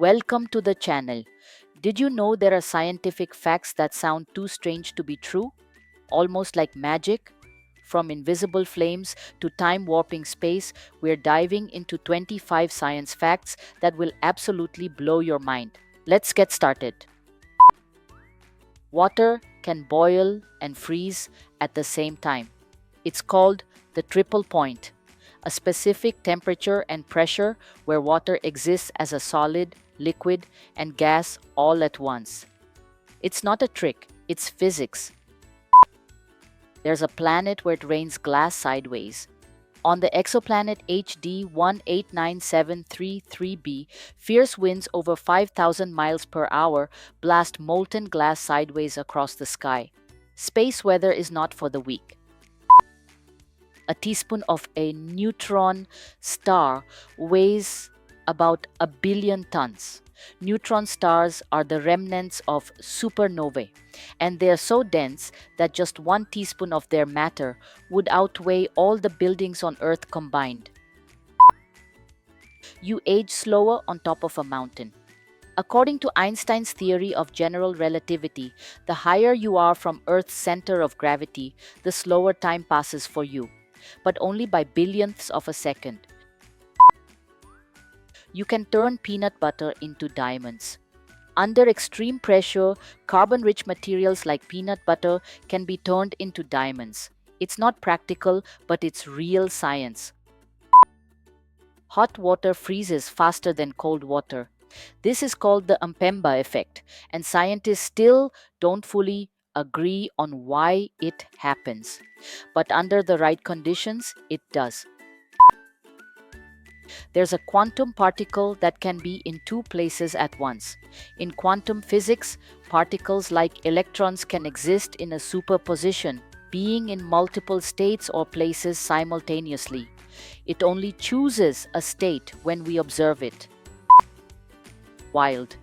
Welcome to the channel. Did you know there are scientific facts that sound too strange to be true? Almost like magic? From invisible flames to time warping space, we're diving into 25 science facts that will absolutely blow your mind. Let's get started. Water can boil and freeze at the same time. It's called the triple point, a specific temperature and pressure where water exists as a solid, liquid, and gas all at once. It's not a trick, it's physics. There's a planet where it rains glass sideways. On the exoplanet HD 189733b, fierce winds over 5,000 miles per hour blast molten glass sideways across the sky. Space weather is not for the weak. A teaspoon of a neutron star weighs about a billion tons. Neutron stars are the remnants of supernovae, and they are so dense that just one teaspoon of their matter would outweigh all the buildings on Earth combined. You age slower on top of a mountain. According to Einstein's theory of general relativity, the higher you are from Earth's center of gravity, the slower time passes for you, but only by billionths of a second. You can turn peanut butter into diamonds. Under extreme pressure, carbon rich materials like peanut butter can be turned into diamonds. It's not practical, but it's real science. Hot water freezes faster than cold water. This is called the Mpemba effect, and scientists still don't fully agree on why it happens. But under the right conditions, it does. There's a quantum particle that can be in two places at once. In quantum physics, particles like electrons can exist in a superposition, being in multiple states or places simultaneously. It only chooses a state when we observe it. Wild.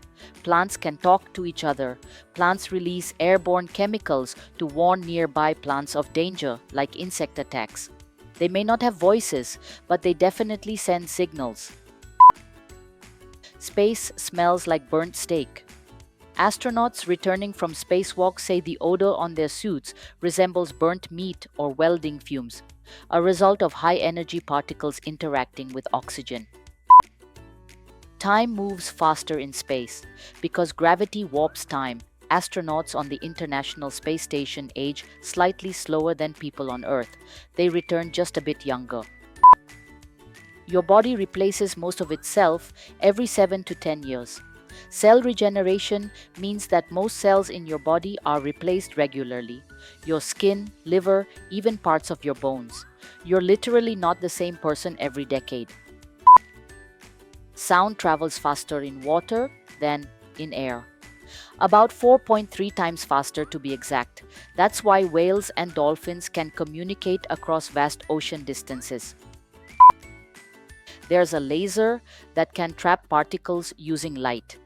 Plants can talk to each other. Plants release airborne chemicals to warn nearby plants of danger, like insect attacks. They may not have voices, but they definitely send signals. Space smells like burnt steak. Astronauts returning from spacewalks say the odor on their suits resembles burnt meat or welding fumes, a result of high energy particles interacting with oxygen. Time moves faster in space. Because gravity warps time, astronauts on the International Space Station age slightly slower than people on Earth. They return just a bit younger. Your body replaces most of itself every 7 to 10 years. Cell regeneration means that most cells in your body are replaced regularly. Your skin, liver, even parts of your bones. You're literally not the same person every decade. Sound travels faster in water than in air. About 4.3 times faster to be exact. That's why whales and dolphins can communicate across vast ocean distances. There's a laser that can trap particles using light.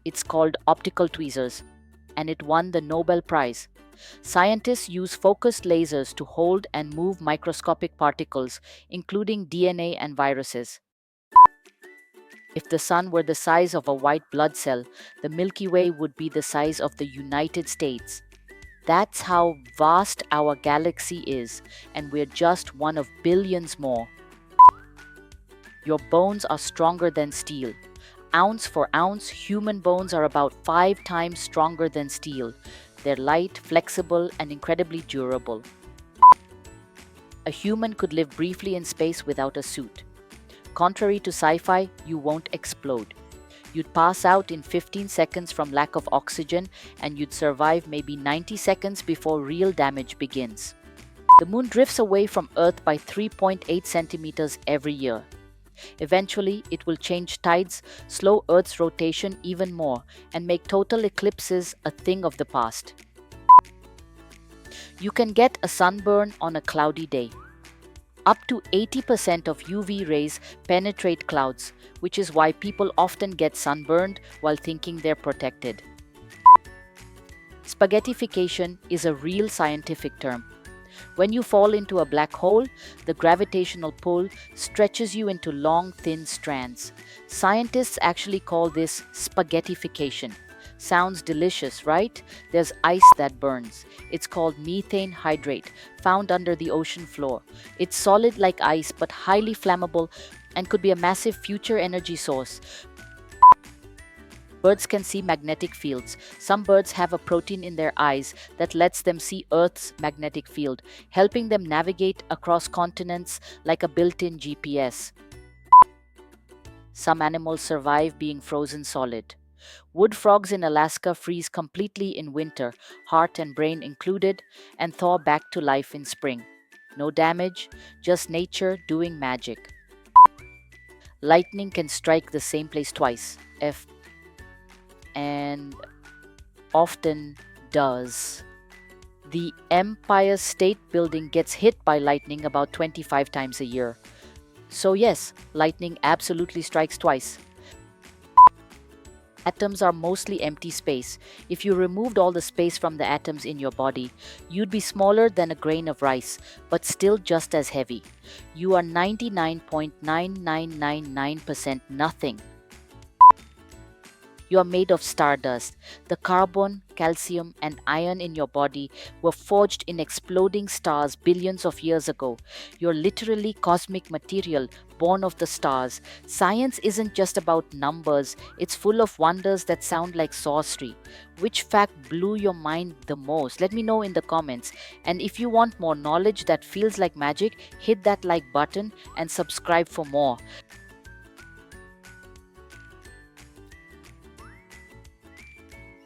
It's called optical tweezers, and it won the Nobel Prize. Scientists use focused lasers to hold and move microscopic particles, including DNA and viruses. If the sun were the size of a white blood cell, the Milky Way would be the size of the United States. That's how vast our galaxy is, and we're just one of billions more. Your bones are stronger than steel. Ounce for ounce, human bones are about 5 times stronger than steel. They're light, flexible, and incredibly durable. A human could live briefly in space without a suit. Contrary to sci-fi, you won't explode. You'd pass out in 15 seconds from lack of oxygen, and you'd survive maybe 90 seconds before real damage begins. The moon drifts away from Earth by 3.8 centimeters every year. Eventually, it will change tides, slow Earth's rotation even more, and make total eclipses a thing of the past. You can get a sunburn on a cloudy day. Up to 80% of UV rays penetrate clouds, which is why people often get sunburned while thinking they're protected. Spaghettification is a real scientific term. When you fall into a black hole, the gravitational pull stretches you into long, thin strands. Scientists actually call this spaghettification. Sounds delicious, right? There's ice that burns. It's called methane hydrate, found under the ocean floor. It's solid like ice but highly flammable and could be a massive future energy source. Birds can see magnetic fields. Some birds have a protein in their eyes that lets them see Earth's magnetic field, helping them navigate across continents like a built in GPS. Some animals survive being frozen solid. Wood frogs in Alaska freeze completely in winter, heart and brain included, and thaw back to life in spring. No damage, just nature doing magic. Lightning can strike the same place twice, and often does. The Empire State Building gets hit by lightning about 25 times a year. So, yes, lightning absolutely strikes twice. Atoms are mostly empty space. If you removed all the space from the atoms in your body, you'd be smaller than a grain of rice, but still just as heavy. You are 99.9999% nothing. You are made of stardust. The carbon, calcium, and iron in your body were forged in exploding stars billions of years ago. You're literally cosmic material born of the stars. Science isn't just about numbers, it's full of wonders that sound like sorcery. Which fact blew your mind the most? Let me know in the comments. And if you want more knowledge that feels like magic, hit that like button and subscribe for more.